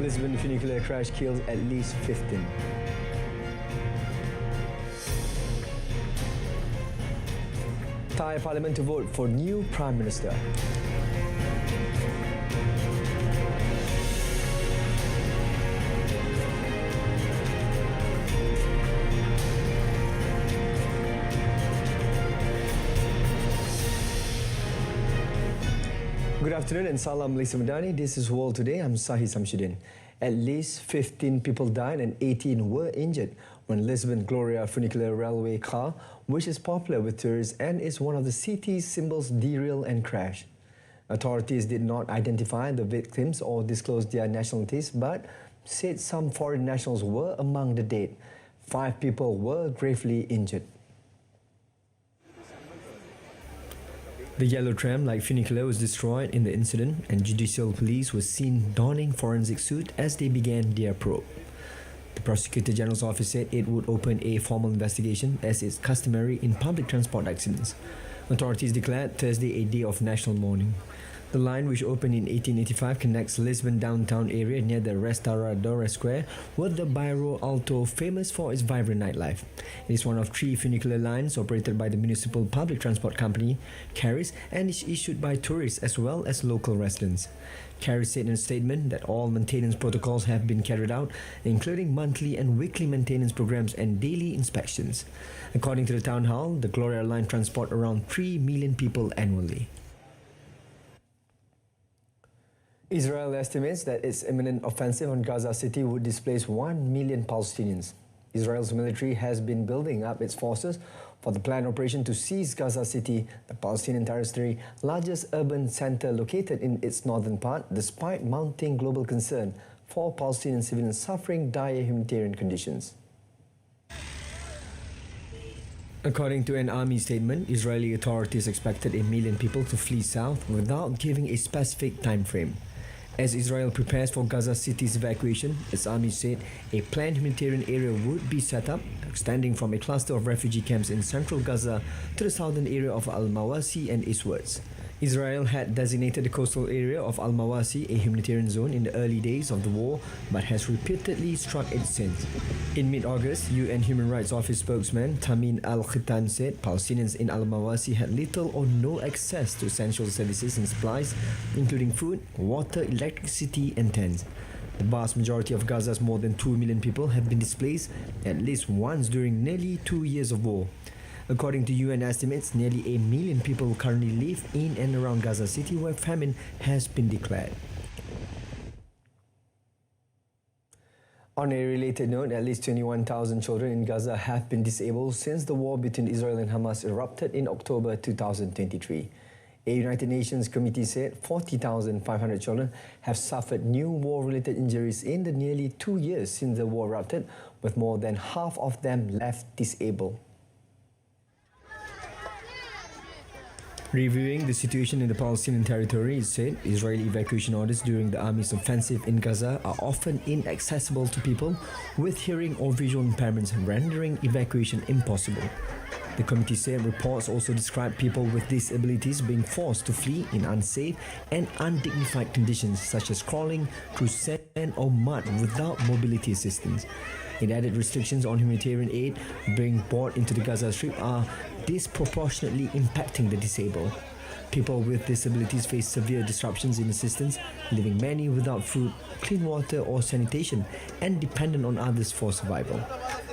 Lisbon funicular crash kills at least 15. Thai Parliament to vote for new Prime Minister. Good afternoon and salam Malaysia Madani. This is World Today. I'm Sahih. At least 15 people died and 18 were injured when Lisbon Gloria funicular railway car, which is popular with tourists and is one of the city's symbols, derailed and crashed. Authorities did not identify the victims or disclose their nationalities, but said some foreign nationals were among the dead. 5 people were gravely injured. The yellow tram-like funicular was destroyed in the incident, and judicial police were seen donning forensic suit as they began their probe. The Prosecutor General's office said it would open a formal investigation as is customary in public transport accidents. Authorities declared Thursday a day of national mourning. The line, which opened in 1885, connects Lisbon downtown area near the Restauradora Square with the Bairro Alto, famous for its vibrant nightlife. It is one of 3 funicular lines operated by the municipal public transport company, Caris, and is issued by tourists as well as local residents. Caris said in a statement that all maintenance protocols have been carried out, including monthly and weekly maintenance programs and daily inspections. According to the town hall, the Gloria line transport around 3 million people annually. Israel estimates that its imminent offensive on Gaza City would displace 1 million Palestinians. Israel's military has been building up its forces for the planned operation to seize Gaza City, the Palestinian territory's largest urban center located in its northern part, despite mounting global concern for Palestinian civilians suffering dire humanitarian conditions. According to an army statement, Israeli authorities expected 1 million people to flee south without giving a specific time frame. As Israel prepares for Gaza City's evacuation, its army said a planned humanitarian area would be set up, extending from a cluster of refugee camps in central Gaza to the southern area of Al-Mawasi and eastwards. Israel had designated the coastal area of Al-Mawasi a humanitarian zone in the early days of the war, but has repeatedly struck it since. In mid-August, UN Human Rights Office spokesman Tamin Al-Khitan said Palestinians in Al-Mawasi had little or no access to essential services and supplies, including food, water, electricity and tents. The vast majority of Gaza's more than 2 million people have been displaced at least once during nearly 2 years of war. According to UN estimates, nearly 1 million people currently live in and around Gaza City, where famine has been declared. On a related note, at least 21,000 children in Gaza have been disabled since the war between Israel and Hamas erupted in October 2023. A United Nations committee said 40,500 children have suffered new war-related injuries in the nearly 2 years since the war erupted, with more than half of them left disabled. Reviewing the situation in the Palestinian territory, it said Israeli evacuation orders during the army's offensive in Gaza are often inaccessible to people with hearing or visual impairments, rendering evacuation impossible. The committee said reports also describe people with disabilities being forced to flee in unsafe and undignified conditions, such as crawling through sand or mud without mobility assistance. It added restrictions on humanitarian aid being brought into the Gaza Strip are disproportionately impacting the disabled. People with disabilities face severe disruptions in assistance, leaving many without food, clean water or sanitation, and dependent on others for survival.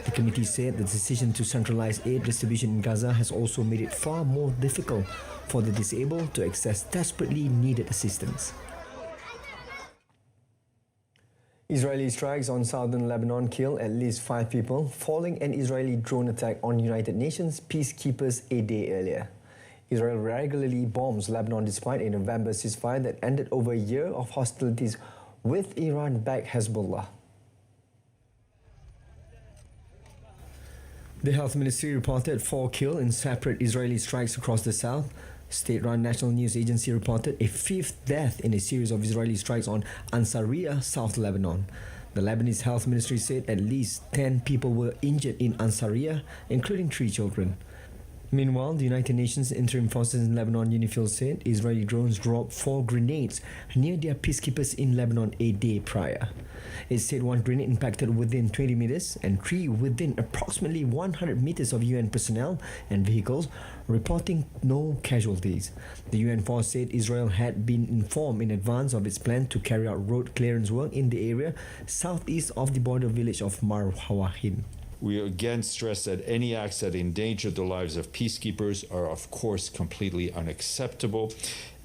The committee said the decision to centralize aid distribution in Gaza has also made it far more difficult for the disabled to access desperately needed assistance. Israeli strikes on southern Lebanon killed at least 5 people following an Israeli drone attack on United Nations peacekeepers a day earlier. Israel regularly bombs Lebanon despite a November ceasefire that ended over a year of hostilities with Iran-backed Hezbollah. The health ministry reported 4 killed in separate Israeli strikes across the south. State-run National News Agency reported a 5th death in a series of Israeli strikes on Ansariya, South Lebanon. The Lebanese Health Ministry said at least 10 people were injured in Ansariya, including 3 children. Meanwhile, the United Nations Interim Forces in Lebanon, UNIFIL, said Israeli drones dropped 4 grenades near their peacekeepers in Lebanon a day prior. It said one grenade impacted within 20 meters and 3 within approximately 100 meters of UN personnel and vehicles, reporting no casualties. The UN force said Israel had been informed in advance of its plan to carry out road clearance work in the area southeast of the border village of Mar Hawahim. We again stress that any acts that endanger the lives of peacekeepers are, of course, completely unacceptable,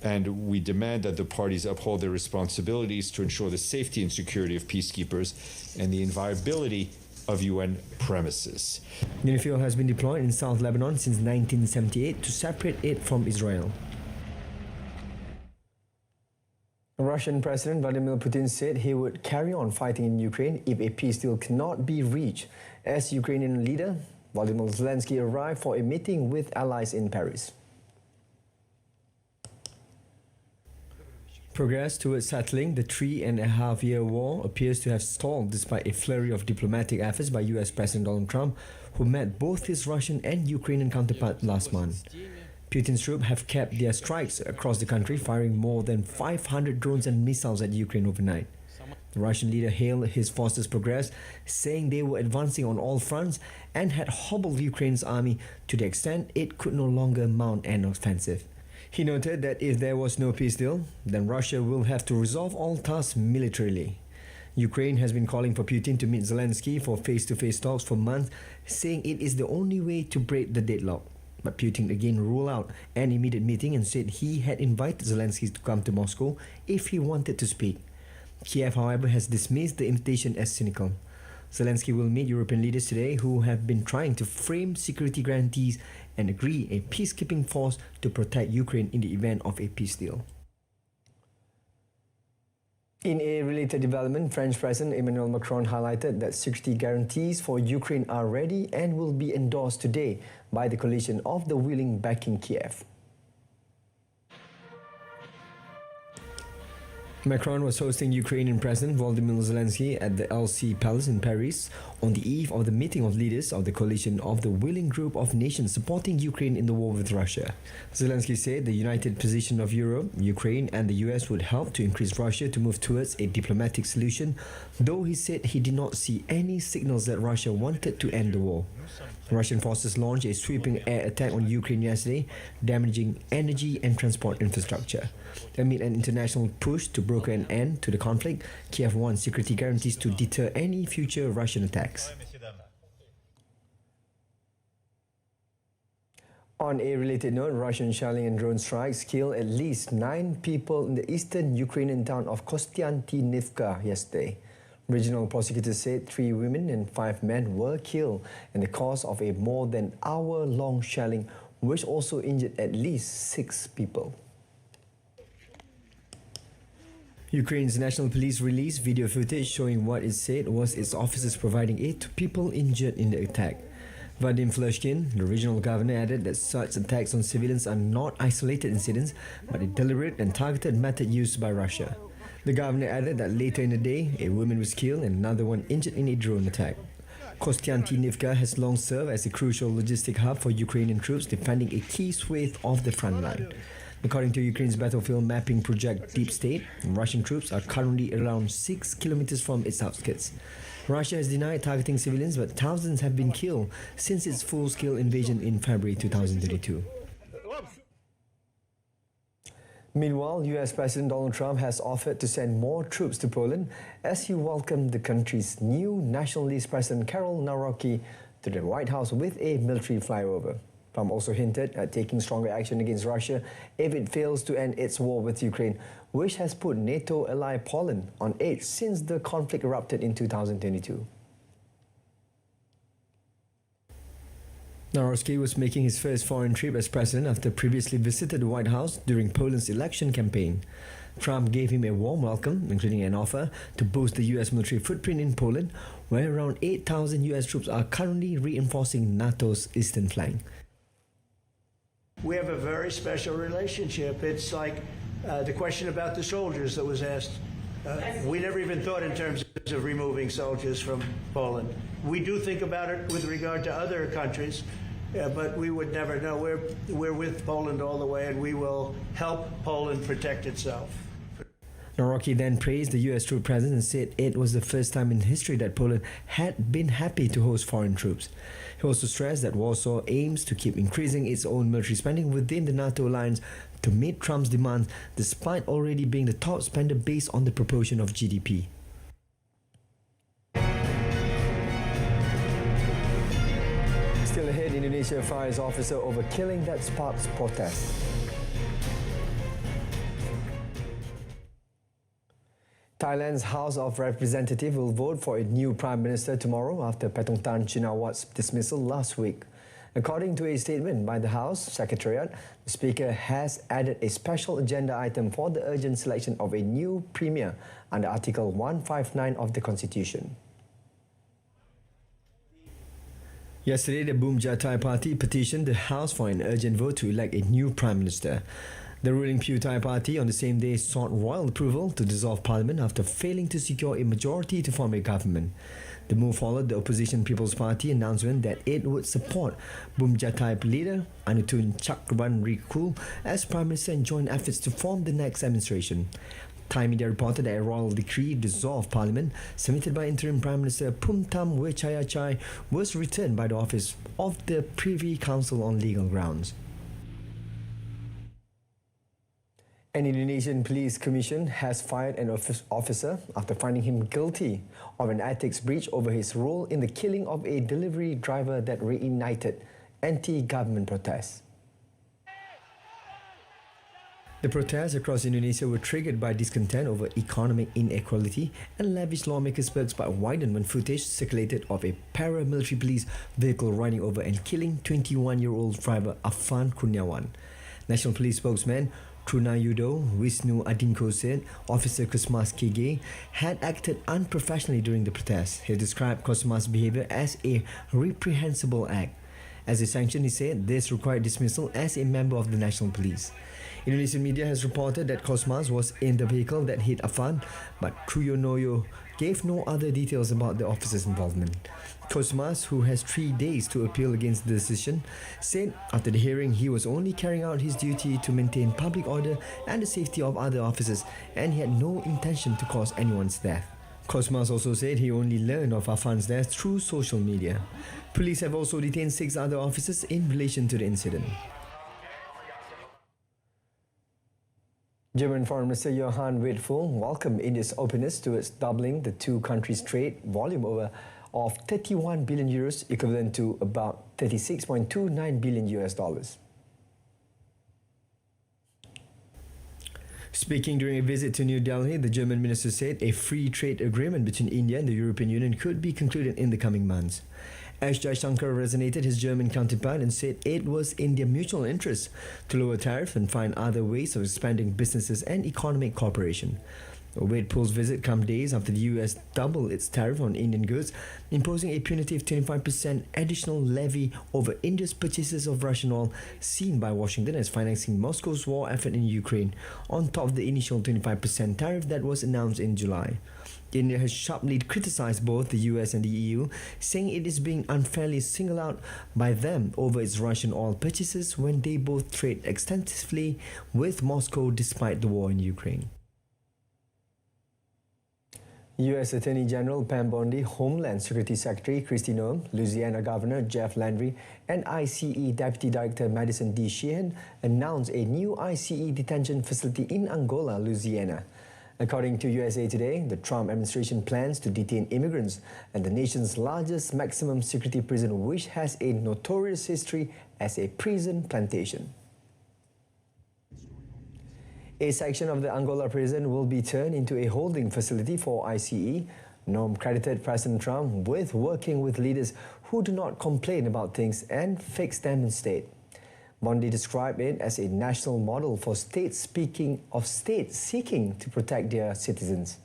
and we demand that the parties uphold their responsibilities to ensure the safety and security of peacekeepers and the inviolability of UN premises. UNIFIL has been deployed in South Lebanon since 1978 to separate it from Israel. Russian President Vladimir Putin said he would carry on fighting in Ukraine if a peace deal cannot be reached. As Ukrainian leader, Volodymyr Zelensky arrived for a meeting with allies in Paris. Progress towards settling the 3.5-year war appears to have stalled despite a flurry of diplomatic efforts by US President Donald Trump, who met both his Russian and Ukrainian counterpart last month. Putin's troops have kept their strikes across the country, firing more than 500 drones and missiles at Ukraine overnight. The Russian leader hailed his forces' progress, saying they were advancing on all fronts and had hobbled Ukraine's army to the extent it could no longer mount an offensive. He noted that if there was no peace deal, then Russia will have to resolve all tasks militarily. Ukraine has been calling for Putin to meet Zelensky for face-to-face talks for months, saying it is the only way to break the deadlock. But Putin again ruled out an immediate meeting and said he had invited Zelensky to come to Moscow if he wanted to speak. Kiev, however, has dismissed the invitation as cynical. Zelensky will meet European leaders today who have been trying to frame security guarantees and agree a peacekeeping force to protect Ukraine in the event of a peace deal. In a related development, French President Emmanuel Macron highlighted that security guarantees for Ukraine are ready and will be endorsed today by the coalition of the willing backing Kiev. Macron was hosting Ukrainian President Volodymyr Zelensky at the Elysee Palace in Paris on the eve of the meeting of leaders of the coalition of the willing group of nations supporting Ukraine in the war with Russia. Zelensky said the united position of Europe, Ukraine and the US would help to increase Russia to move towards a diplomatic solution, though he said he did not see any signals that Russia wanted to end the war. Russian forces launched a sweeping air attack on Ukraine yesterday, damaging energy and transport infrastructure. Amid an international push to broker an end to the conflict, Kiev wants security guarantees to deter any future Russian attacks. On a related note, Russian shelling and drone strikes killed at least 9 people in the eastern Ukrainian town of Kostiantynivka yesterday. Regional prosecutors said 3 women and 5 men were killed in the course of a more than hour-long shelling, which also injured at least 6 people. Ukraine's National Police released video footage showing what it said was its officers providing aid to people injured in the attack. Vadim Flushkin, the regional governor, added that such attacks on civilians are not isolated incidents, but a deliberate and targeted method used by Russia. The governor added that later in the day, a woman was killed and another one injured in a drone attack. Kostiantynivka has long served as a crucial logistic hub for Ukrainian troops defending a key swathe of the front line. According to Ukraine's battlefield mapping project Deep State, Russian troops are currently around 6 kilometers from its outskirts. Russia has denied targeting civilians, but thousands have been killed since its full-scale invasion in February 2022. Meanwhile, US President Donald Trump has offered to send more troops to Poland as he welcomed the country's new nationalist President Karol Nawrocki to the White House with a military flyover. Trump also hinted at taking stronger action against Russia if it fails to end its war with Ukraine, which has put NATO ally Poland on edge since the conflict erupted in 2022. Nawrocki was making his first foreign trip as president after previously visited the White House during Poland's election campaign. Trump gave him a warm welcome, including an offer to boost the US military footprint in Poland, where around 8,000 US troops are currently reinforcing NATO's eastern flank. We have a very special relationship. It's like the question about the soldiers that was asked. We never even thought in terms of removing soldiers from Poland. We do think about it with regard to other countries, but we would never know. We're with Poland all the way, and we will help Poland protect itself. Narocki then praised the US troop presence and said it was the first time in history that Poland had been happy to host foreign troops. He also stressed that Warsaw aims to keep increasing its own military spending within the NATO alliance to meet Trump's demands, despite already being the top spender based on the proportion of GDP. Still ahead, Indonesia fires officer over killing that sparks protest. Thailand's House of Representatives will vote for a new Prime Minister tomorrow after Paetongtarn Shinawat's dismissal last week. According to a statement by the House Secretariat, the Speaker has added a special agenda item for the urgent selection of a new Premier under Article 159 of the Constitution. Yesterday, the Bumja Thai Party petitioned the House for an urgent vote to elect a new Prime Minister. The ruling Pheu Thai Party on the same day sought royal approval to dissolve Parliament after failing to secure a majority to form a government. The move followed the opposition People's Party announcement that it would support Bumja Thai leader Anutun Chakwanrikul as Prime Minister and join efforts to form the next administration. Thai media reported that a royal decree dissolved Parliament submitted by interim Prime Minister Phumtham Wechayachai was returned by the office of the Privy Council on legal grounds. An Indonesian police commission has fired an officer after finding him guilty of an ethics breach over his role in the killing of a delivery driver that reignited anti-government protests. The protests across Indonesia were triggered by discontent over economic inequality and lavish lawmakers' perks but widened when footage circulated of a paramilitary police vehicle running over and killing 21-year-old driver Afan Kurniawan. National Police spokesman Trunayudo Wisnu Adinko said Officer Kosmas KG had acted unprofessionally during the protests. He described Kosmas' behaviour as a reprehensible act. As a sanction, he said this required dismissal as a member of the National Police. Indonesian media has reported that Kosmas was in the vehicle that hit Afan, but Truyonoyo gave no other details about the officer's involvement. Kosmas, who has 3 days to appeal against the decision, said after the hearing he was only carrying out his duty to maintain public order and the safety of other officers, and he had no intention to cause anyone's death. Kosmas also said he only learned of Afan's death through social media. Police have also detained 6 other officers in relation to the incident. German Foreign Minister Johann Wedful welcomed India's openness towards doubling the two countries' trade volume of 31 billion euros, equivalent to about 36.29 billion US dollars. Speaking during a visit to New Delhi, the German minister said a free trade agreement between India and the European Union could be concluded in the coming months. S. Jaishankar resonated his German counterpart and said it was in their mutual interest to lower tariffs and find other ways of expanding businesses and economic cooperation. Wedpul's visit comes days after the US doubled its tariff on Indian goods, imposing a punitive 25% additional levy over India's purchases of Russian oil, seen by Washington as financing Moscow's war effort in Ukraine, on top of the initial 25% tariff that was announced in July. India has sharply criticized both the US and the EU, saying it is being unfairly singled out by them over its Russian oil purchases when they both trade extensively with Moscow despite the war in Ukraine. U.S. Attorney General Pam Bondi, Homeland Security Secretary Kristi Noem, Louisiana Governor Jeff Landry, and ICE Deputy Director Madison D. Sheehan announced a new ICE detention facility in Angola, Louisiana. According to USA Today, the Trump administration plans to detain immigrants at the nation's largest maximum security prison, which has a notorious history as a prison plantation. A section of the Angola prison will be turned into a holding facility for ICE. Noem credited President Trump with working with leaders who do not complain about things and fix them instead. Bondi described it as a national model for states seeking to protect their citizens.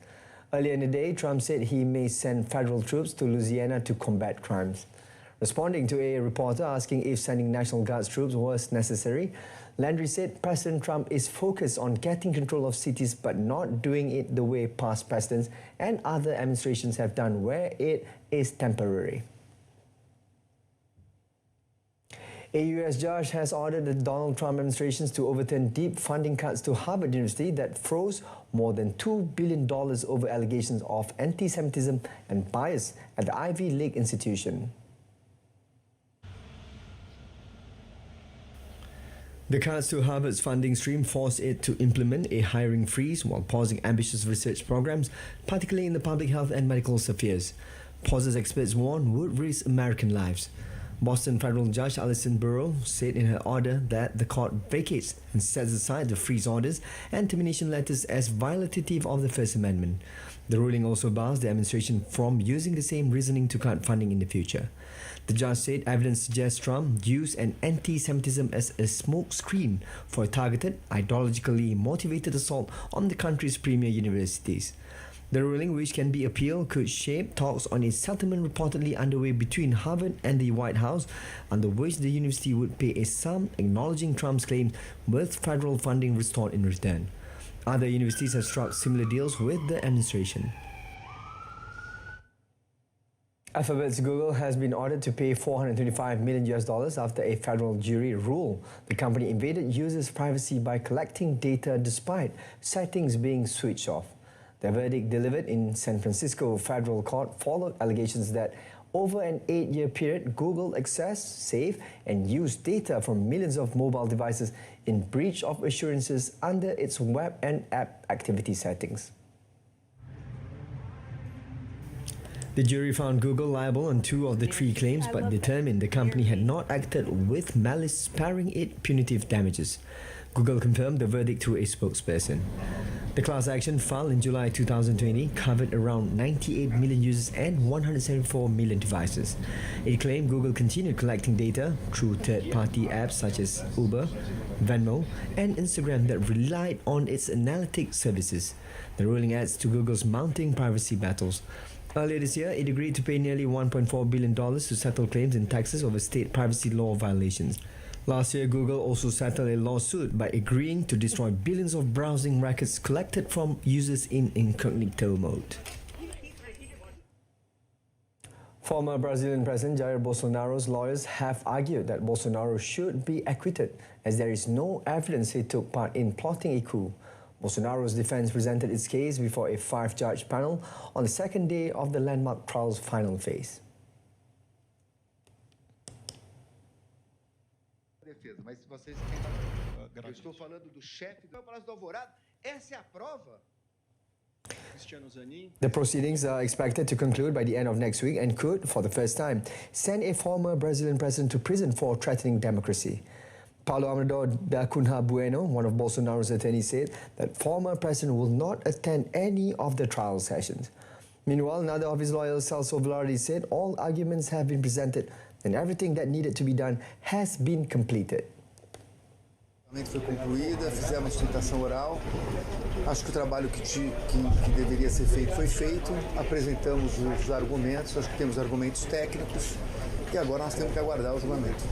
Earlier in the day, Trump said he may send federal troops to Louisiana to combat crimes. Responding to a reporter asking if sending National Guard troops was necessary, Landry said President Trump is focused on getting control of cities but not doing it the way past presidents and other administrations have done, where it is temporary. A U.S. judge has ordered the Donald Trump administration to overturn deep funding cuts to Harvard University that froze more than $2 billion over allegations of anti-Semitism and bias at the Ivy League institution. The cuts to Harvard's funding stream forced it to implement a hiring freeze while pausing ambitious research programs, particularly in the public health and medical spheres. Pauses, experts warn, would risk American lives. Boston federal judge Alison Burrow said in her order that the court vacates and sets aside the freeze orders and termination letters as violative of the First Amendment. The ruling also bars the administration from using the same reasoning to cut funding in the future. The judge said evidence suggests Trump used an anti-Semitism as a smokescreen for a targeted, ideologically motivated assault on the country's premier universities. The ruling, which can be appealed, could shape talks on a settlement reportedly underway between Harvard and the White House, under which the university would pay a sum acknowledging Trump's claim with federal funding restored in return. Other universities have struck similar deals with the administration. Alphabet's Google has been ordered to pay $425 million after a federal jury ruled the company invaded users' privacy by collecting data despite settings being switched off. The verdict delivered in San Francisco federal court followed allegations that over an 8-year period, Google accessed, saved, and used data from millions of mobile devices in breach of assurances under its web and app activity settings. The jury found Google liable on 2 of the 3 claims but determined the company had not acted with malice, sparing it punitive damages. Google confirmed the verdict through a spokesperson. The class action filed in July 2020 covered around 98 million users and 174 million devices. It claimed Google continued collecting data through third-party apps such as Uber, Venmo, and Instagram that relied on its analytic services. The ruling adds to Google's mounting privacy battles. Earlier this year, it agreed to pay nearly $1.4 billion to settle claims in Texas over state privacy law violations. Last year, Google also settled a lawsuit by agreeing to destroy billions of browsing records collected from users in incognito mode. Former Brazilian President Jair Bolsonaro's lawyers have argued that Bolsonaro should be acquitted as there is no evidence he took part in plotting a coup. Bolsonaro's defense presented its case before a 5-judge panel on the second day of the landmark trial's final phase. Mas se vocês eu estou falando do chefe do Palácio do Alvorada, essa é a prova. The proceedings are expected to conclude by the end of next week and could, for the first time, send a former Brazilian president to prison for threatening democracy. Paulo Amador da Cunha Bueno, one of Bolsonaro's attorneys, said that former president will not attend any of the trial sessions. Meanwhile, another of his lawyers, Celso Velarde, said all arguments have been presented and everything that needed to be done has been completed. A foi concluída, fizemos sustentação oral. Acho que o trabalho que deveria ser feito foi feito. Apresentamos os argumentos, acho que temos argumentos técnicos e agora nós temos que aguardar o julgamento.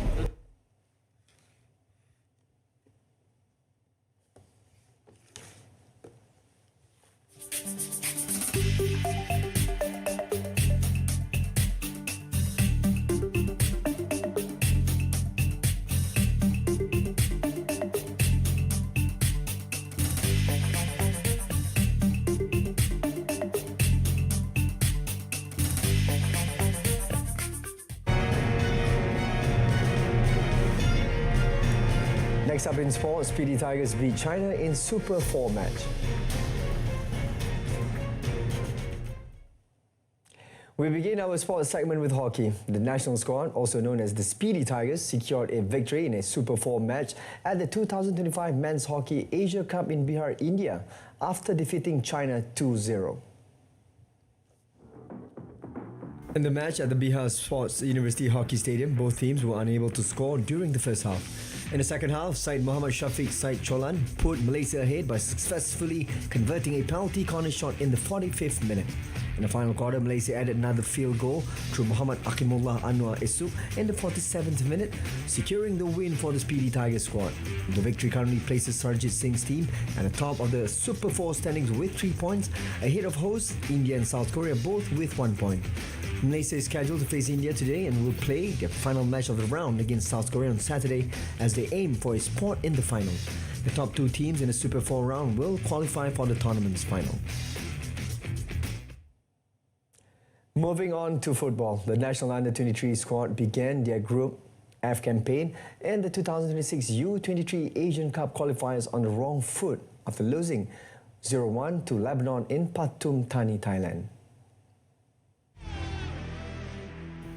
Next up in sports, Speedy Tigers beat China in Super 4 match. We begin our sports segment with hockey. The national squad, also known as the Speedy Tigers, secured a victory in a Super 4 match at the 2025 Men's Hockey Asia Cup in Bihar, India, after defeating China 2-0. In the match at the Bihar Sports University Hockey Stadium, both teams were unable to score during the first half. In the second half, side Muhammad Shafiq Said Cholan put Malaysia ahead by successfully converting a penalty corner shot in the 45th minute. In the final quarter, Malaysia added another field goal through Muhammad Akimullah Anwar Esuk in the 47th minute, securing the win for the Speedy Tigers squad. The victory currently places Sarjit Singh's team at the top of the Super 4 standings with 3 points, ahead of hosts India and South Korea, both with 1 point. Malaysia is scheduled to face India today and will play their final match of the round against South Korea on Saturday as they aim for a spot in the final. The top two teams in the Super 4 round will qualify for the tournament's final. Moving on to football, the national under-23 squad began their Group F campaign in the 2026 U23 Asian Cup qualifiers on the wrong foot after losing 0-1 to Lebanon in Pathum Thani, Thailand.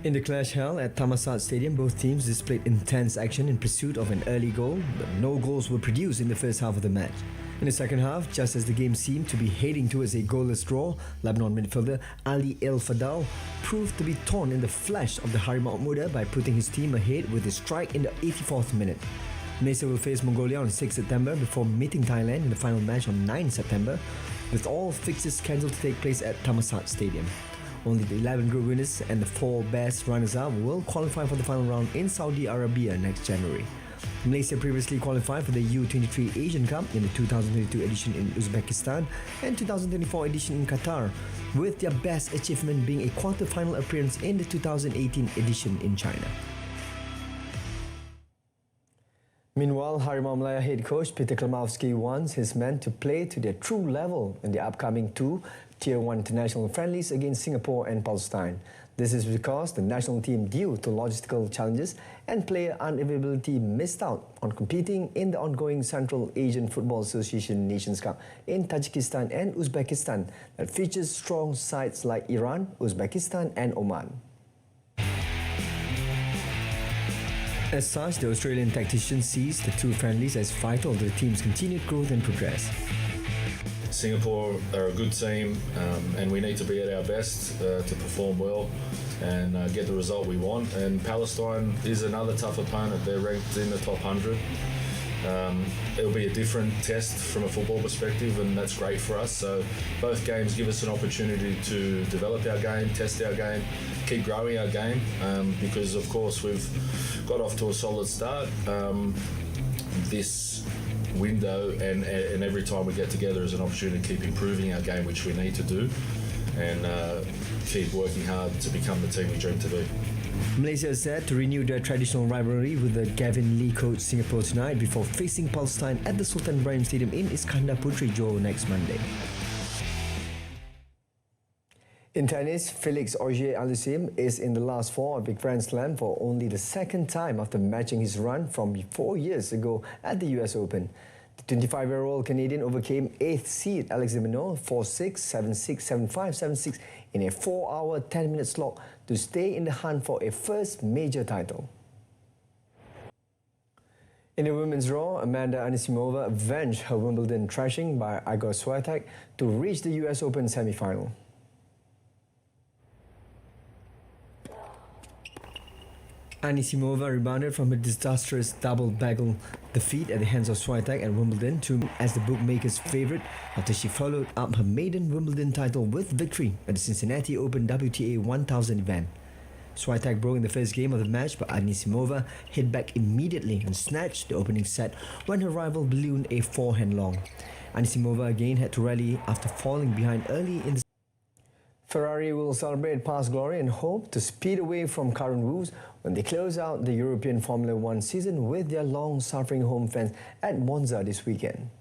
In the clash held at Thammasat Stadium, both teams displayed intense action in pursuit of an early goal, but no goals were produced in the first half of the match. In the second half, just as the game seemed to be heading towards a goalless draw, Lebanon midfielder Ali El Fadal proved to be torn in the flesh of the Harimau Muda by putting his team ahead with a strike in the 84th minute. Malaysia will face Mongolia on 6 September before meeting Thailand in the final match on 9 September, with all fixtures scheduled to take place at Thammasat Stadium. Only the 11 group winners and the 4 best runners-up will qualify for the final round in Saudi Arabia next January. Malaysia previously qualified for the U23 Asian Cup in the 2022 edition in Uzbekistan and 2024 edition in Qatar, with their best achievement being a quarter-final appearance in the 2018 edition in China. Meanwhile, Harimau Malaya head coach Peter Klimowski wants his men to play to their true level in the upcoming 2 Tier 1 international friendlies against Singapore and Palestine. This is because the national team, due to logistical challenges and player unavailability, missed out on competing in the ongoing Central Asian Football Association Nations Cup in Tajikistan and Uzbekistan that features strong sides like Iran, Uzbekistan and Oman. As such, the Australian tactician sees the 2 friendlies as vital to the team's continued growth and progress. Singapore are a good team, and we need to be at our best to perform well and get the result we want. And Palestine is another tough opponent. They're ranked in the top 100. It'll be a different test from a football perspective, and that's great for us. So both games give us an opportunity to develop our game, test our game, keep growing our game, because of course we've got off to a solid start. This window and every time we get together is an opportunity to keep improving our game, which we need to do, and keep working hard to become the team we dream to be. Malaysia is set to renew their traditional rivalry with the Gavin Lee coached Singapore tonight before facing Palestine at the Sultan Ibrahim Stadium in Iskandar Puteri, Johor next Monday. In tennis, Felix Auger-Aliassime is in the last 4 of Big Grand Slam for only the second time after matching his run from 4 years ago at the US Open. The 25-year-old Canadian overcame 8th seed Alex de Minaur 4-6, 7-6, 7-5, 7-6 in a 4-hour, 10-minute slog to stay in the hunt for a first major title. In the women's draw, Amanda Anisimova avenged her Wimbledon thrashing by Iga Swiatek to reach the US Open semi-final. Anisimova rebounded from a disastrous double-bagel defeat at the hands of Swiatek at Wimbledon as the bookmakers' favourite after she followed up her maiden Wimbledon title with victory at the Cincinnati Open WTA 1000 event. Swiatek broke in the first game of the match, but Anisimova hit back immediately and snatched the opening set when her rival ballooned a forehand long. Anisimova again had to rally after falling behind early in the Ferrari will celebrate past glory and hope to speed away from current woes when they close out the European Formula One season with their long-suffering home fans at Monza this weekend.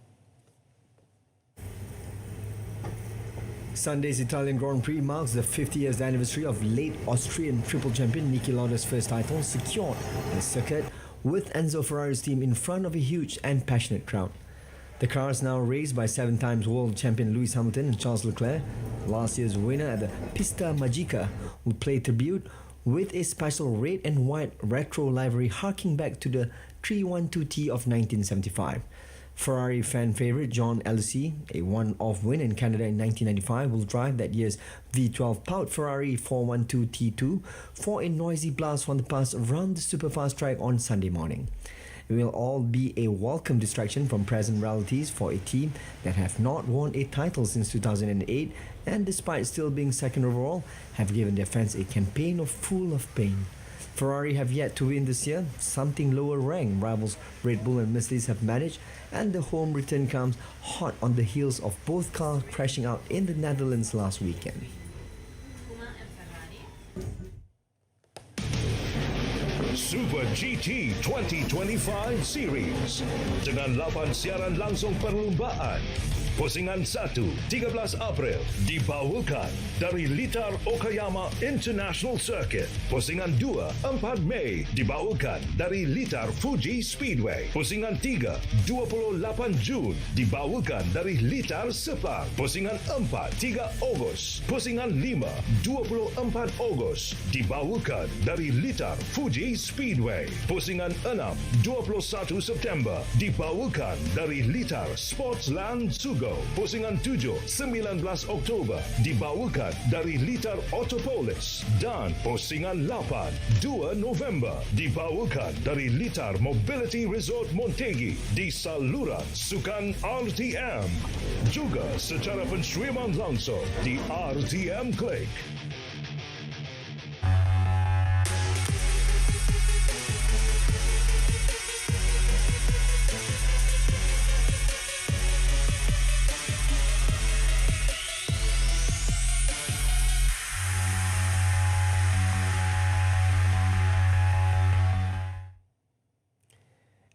Sunday's Italian Grand Prix marks the 50th anniversary of late Austrian triple champion Niki Lauda's first title secured on the circuit, with Enzo Ferrari's team in front of a huge and passionate crowd. The car is now raced by 7-time world champion Lewis Hamilton and Charles Leclerc. Last year's winner at the Pista Magica will play tribute with a special red and white retro livery harking back to the 312T of 1975. Ferrari fan favourite John Alesi, a one-off win in Canada in 1995, will drive that year's V12 powered Ferrari 412T2 for a noisy blast from the past around the superfast track on Sunday morning. It will all be a welcome distraction from present realities for a team that have not won a title since 2008 and, despite still being second overall, have given their fans a campaign full of pain. Ferrari have yet to win this year, something lower ranked rivals Red Bull and Mercedes have managed, and the home return comes hot on the heels of both cars crashing out in the Netherlands last weekend. Super GT 2025 Series dengan 8 siaran langsung perlumbaan. Pusingan 1, 13 April dibawakan dari Litar Okayama International Circuit. Pusingan 2, 4 Mei dibawakan dari Litar Fuji Speedway. Pusingan 3, 28 Jun dibawakan dari Litar Sepang. Pusingan 4, 3 Ogos. Pusingan 5, 24 Ogos dibawakan dari Litar Fuji Speedway. Pusingan 6, 21 September dibawakan dari Litar Sportsland Sugo. Pusingan 7, 19 Oktober dibawakan dari Litar Autopolis. Dan pusingan 8, 2 November dibawakan dari Litar Mobility Resort Montegi di saluran Sukan RTM. Juga secara penstreaman langsung di RTM Click.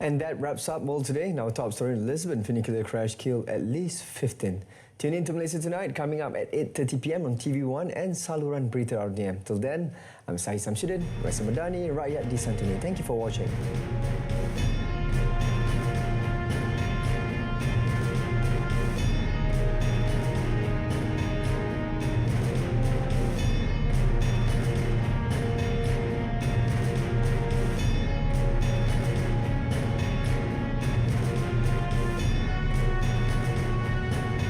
And that wraps up World Today. Now, top story in Lisbon, funicular crash killed at least 15. Tune in to Malaysia Tonight, coming up at 8:30 p.m. on TV1 and saluran Berita RTM. Till then, I'm Sahih Samsudin, Madani, Rakyat, Disantuni. Thank you for watching.